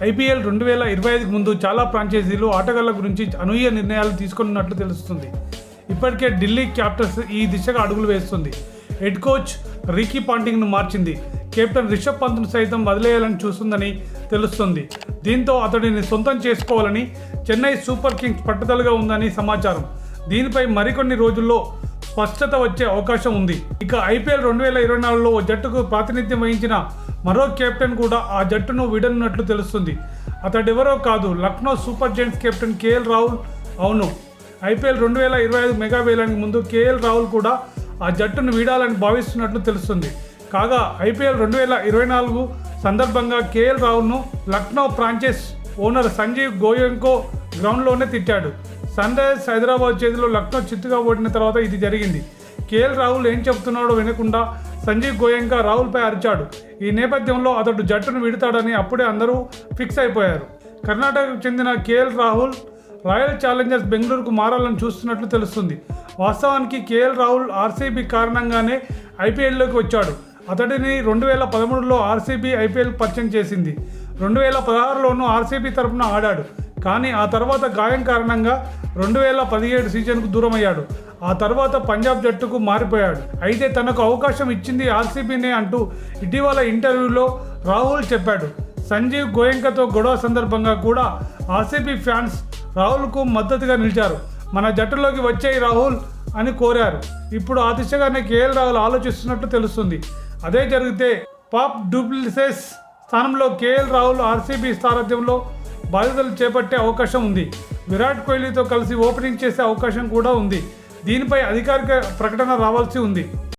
IPL 2025కి ముందు చాలా ఫ్రాంచైజీలు ఆటగాళ్ల గురించి అనూహ్య నిర్ణయాలు తీసుకున్నట్లు తెలుస్తుంది. ఇప్పటికే ఢిల్లీ క్యాపిటల్స్ ఈ దిశగా అడుగులు వేస్తుంది. హెడ్ కోచ్ రికీ పాంటింగ్ను మార్చింది. కెప్టెన్ రిషబ్ పంత్ను సైతం వదిలేయాలని చూస్తుందని తెలుస్తుంది. దీంతో అతడిని సొంతం చేసుకోవాలని చెన్నై సూపర్ కింగ్స్ పట్టుదలగా ఉందని సమాచారం. దీనిపై మరికొన్ని రోజుల్లో స్పష్టత వచ్చే అవకాశం ఉంది. ఇక ఐపీఎల్ 2024లో జట్టుకు ప్రాతినిధ్యం వహించిన మరో కెప్టెన్ కూడా ఆ జట్టును వీడనున్నట్లు తెలుస్తుంది. అతడెవరో కాదు, Lucknow super Giants captain KL Rahul. అవును, ఐపీఎల్ 2025 మెగా వేలానికి ముందు కేఎల్ రాహుల్ కూడా ఆ జట్టును వీడాలని భావిస్తున్నట్లు తెలుస్తుంది. కాగా ఐపీఎల్ 2024 సందర్భంగా కేఎల్ రాహుల్ను లక్నో ఫ్రాంచైజ్ ఓనర్ సంజీవ్ గోయంకో గ్రౌండ్లోనే తిట్టాడు. సన్ రైజర్స్ హైదరాబాద్ చేతిలో లక్నో చిత్తుగా ఓడిన తర్వాత ఇది జరిగింది. కేఎల్ రాహుల్ ఏం చెబుతున్నాడో వినకుండా సంజీవ్ గోయంకా రాహుల్పై అరిచాడు. ఈ నేపథ్యంలో అతడు జట్టును విడతాడని అప్పుడే అందరూ ఫిక్స్ అయిపోయారు. కర్ణాటకకు చెందిన కేఎల్ రాహుల్ రాయల్ ఛాలెంజర్స్ బెంగళూరుకు మారాలని చూస్తున్నట్లు తెలుస్తుంది. వాస్తవానికి కేఎల్ రాహుల్ ఆర్సీబీ కారణంగానే ఐపీఎల్లోకి వచ్చాడు. అతడిని 2013లో ఆర్సీబీ ఐపీఎల్ పరిచయం చేసింది. 2016లోనూ ఆర్సీబీ తరఫున ఆడాడు. కానీ ఆ తర్వాత గాయం కారణంగా 2017 సీజన్కు దూరమయ్యాడు. ఆ తర్వాత పంజాబ్ జట్టుకు మారిపోయాడు. అయితే తనకు అవకాశం ఇచ్చింది ఆర్సీబీనే అంటూ ఇటీవల ఇంటర్వ్యూలో రాహుల్ చెప్పాడు. సంజీవ్ గోయంకతో గొడవ సందర్భంగా కూడా ఆర్సీబీ ఫ్యాన్స్ రాహుల్కు మద్దతుగా నిలిచారు. మన జట్టులోకి వచ్చేయి రాహుల్ అని కోరారు. ఇప్పుడు ఆ దిశగానే కేఎల్ రాహుల్ ఆలోచిస్తున్నట్లు తెలుస్తుంది. అదే జరిగితే పాప్ డూప్లెసిస్ స్థానంలో కేఎల్ రాహుల్ ఆర్సీబీ సారథ్యంలో బాధ్యతలు చేపట్టే అవకాశం ఉంది. విరాట్ కోహ్లీతో కలిసి ఓపెనింగ్ చేసే అవకాశం కూడా ఉంది. దీనిపై అధికారిక ప్రకటన రావాల్సి ఉంది.